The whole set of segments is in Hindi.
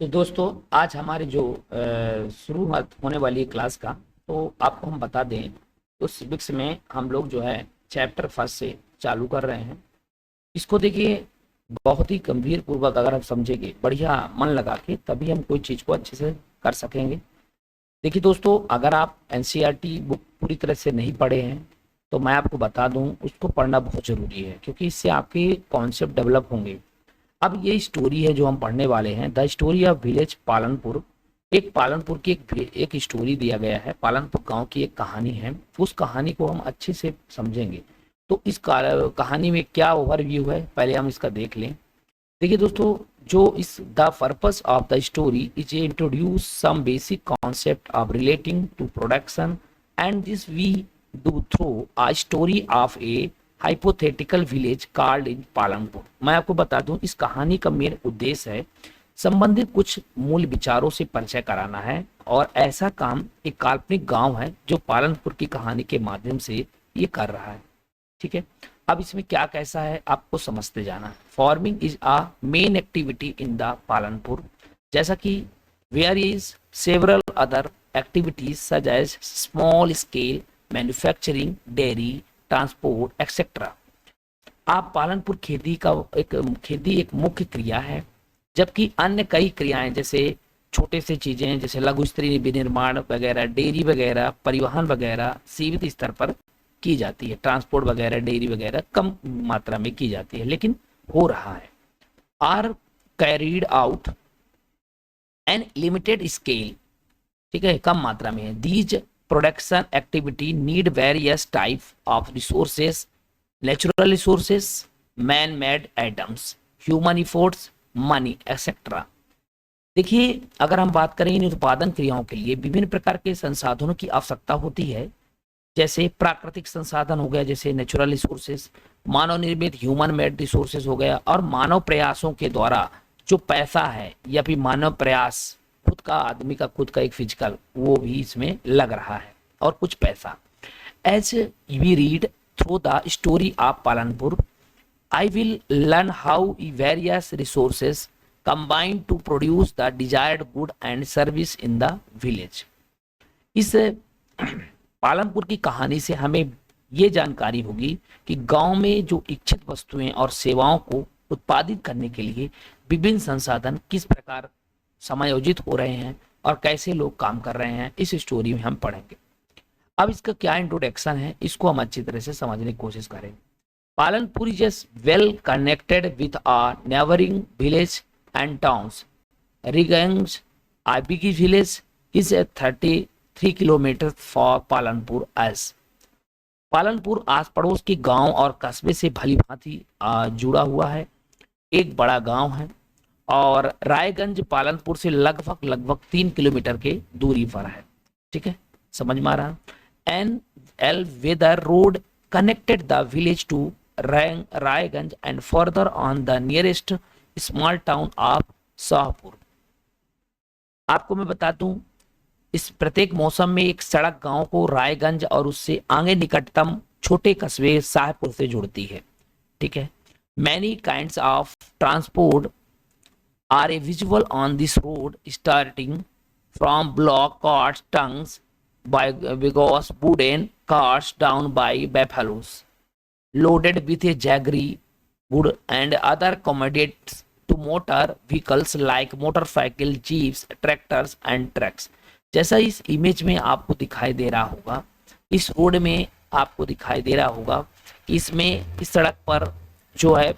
तो दोस्तों आज हमारे जो शुरुआत होने वाली है क्लास का, तो आपको हम बता दें तो सिविक्स में हम लोग जो है चैप्टर फर्स्ट से चालू कर रहे हैं। इसको देखिए बहुत ही गंभीर पूर्वक अगर आप समझेंगे, बढ़िया मन लगा के, तभी हम कोई चीज़ को अच्छे से कर सकेंगे। देखिए दोस्तों, अगर आप एनसीईआरटी बुक पूरी तरह से नहीं पढ़े हैं तो मैं आपको बता दूं उसको पढ़ना बहुत ज़रूरी है, क्योंकि इससे आपके कॉन्सेप्ट डेवलप होंगे। अब ये स्टोरी है जो हम पढ़ने वाले हैं, the story of village Palanpur. एक पालनपुर की एक स्टोरी दिया गया है, पालनपुर गांव की एक कहानी है। उस कहानी को हम अच्छे से समझेंगे। तो इस कहानी में क्या ओवरव्यू है, पहले हम इसका देख लें। देखिए दोस्तों, जो इस the purpose of the story is introduce some basic concept of relating to production and this we do through a story of a hypothetical village called in Palanpur. मैं आपको बता दूं इस कहानी का मेन उद्देश्य है संबंधित कुछ मूल विचारों से परिचय कराना है, और ऐसा काम एक काल्पनिक गांव है जो पालनपुर की कहानी के माध्यम से ये कर रहा है। ठीक है, अब इसमें क्या कैसा है आपको समझते जाना है। Farming is a main activity in the Palanpur, जैसा कि where is several other activities such as small scale manufacturing, dairy, transport etcetera. आप पालनपुर खेती एक मुख्य क्रिया है, जबकि अन्य कई क्रियाएं जैसे छोटे से चीजें जैसे लघु स्तरीय विनिर्माण वगैरह, डेयरी वगैरह, परिवहन वगैरह सीमित स्तर पर की जाती है। ट्रांसपोर्ट वगैरह, डेयरी वगैरह कम मात्रा में की जाती है, लेकिन हो रहा है। Are carried out an limited scale, ठीक है, कम मात्रा में है। These production activity need various type of resources, natural resources, man made items, human efforts, money etcetera. देखिए, अगर हम बात करें इन उत्पादन क्रियाओं के लिए विभिन्न प्रकार के संसाधनों की आवश्यकता होती है, जैसे प्राकृतिक संसाधन हो गया जैसे नेचुरल रिसोर्सेस, मानव निर्मित ह्यूमन मेड रिसोर्सेस हो गया, और मानव प्रयासों के द्वारा जो पैसा है या फिर मानव प्रयास खुद का, आदमी का खुद का एक फिजिकल, वो भी इसमें लग रहा है, और कुछ पैसा। As we read through the story of Palanpur, I will learn how various resources combine to produce the desired good and service in the village। इस पालनपुर की कहानी से हमें ये जानकारी होगी कि गांव में जो इच्छित वस्तुएं और सेवाओं को उत्पादित करने के लिए विभिन्न संसाधन किस प्रकार समायोजित हो रहे हैं और कैसे लोग काम कर रहे हैं, इस स्टोरी में हम पढ़ेंगे। अब इसका क्या इंट्रोडक्शन है, इसको हम अच्छी तरह से समझने की कोशिश करेंगे। Palanpur is well connected with our neighboring village and towns. Riganj, a big village, is a 33 kilometers for Palanpur as। Palanpur आस पड़ोस के गांव और कस्बे से भली भांति जुड़ा हुआ है, एक बड़ा गांव है, और रायगंज पालनपुर से लगभग 3 किलोमीटर के दूरी पर है। ठीक है, समझ में आ रहा। An all weather road connected the village to Raiganj and further on the nearest small town of Shahpur. आपको मैं बता दूं इस प्रत्येक मौसम में एक सड़क गांव को रायगंज और उससे आगे निकटतम छोटे कस्बे शाहपुर से जुड़ती है। ठीक है, many kinds of transport are visible on this road starting from block carts, tongues by because wooden carts down by buffaloes loaded with a jaggery wood and other commodities to motor vehicles like motorcycle, jeeps, tractors and trucks। जैसा इस इमेज में आपको दिखाई दे रहा होगा, इस रोड में आपको दिखाई दे रहा होगा, इसमें इस सड़क पर जो है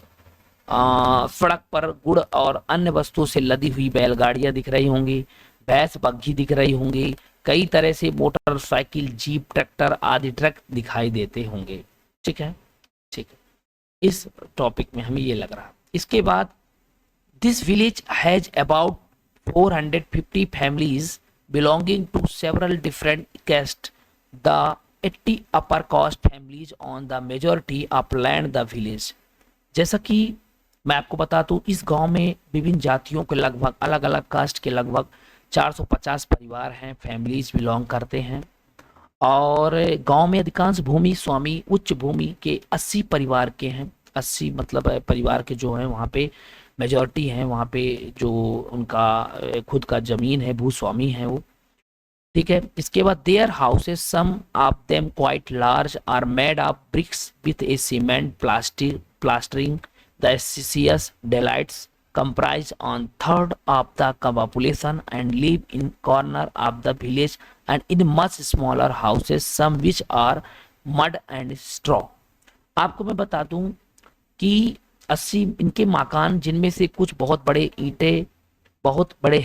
सड़क पर गुड़ और अन्य वस्तुओं से लदी हुई बैलगाड़ियां दिख रही होंगी, भैंस बग्घी दिख रही होंगी, कई तरह से मोटरसाइकिल, जीप, ट्रैक्टर आदि ट्रक दिखाई देते होंगे। ठीक है, ठीक है, इस टॉपिक में हमें ये लग रहा। इसके बाद this village has about 450 families belonging to several different caste. The 80 upper caste families on the majority of land the village. जैसा कि मैं आपको बता दूं इस गांव में विभिन्न जातियों के लगभग अलग अलग कास्ट के लगभग 450 परिवार हैं, फैमिलीज बिलोंग करते हैं, और गांव में अधिकांश भूमि स्वामी उच्च भूमि के 80 परिवार के हैं। 80 मतलब परिवार के जो हैं वहाँ पे मेजॉरिटी हैं वहाँ पे, जो उनका खुद का ज़मीन है, भूस्वामी हैं वो। ठीक है, इसके बाद their houses some of them quite large are made of bricks with a cement plastering the एसियस delights comprise on third of the population and live in corner of the village and in much smaller houses some which are mud and straw। आपको मैं बता दूं कि 80 इनके मकान, जिनमें से कुछ बहुत बड़े ईंटे बहुत बड़े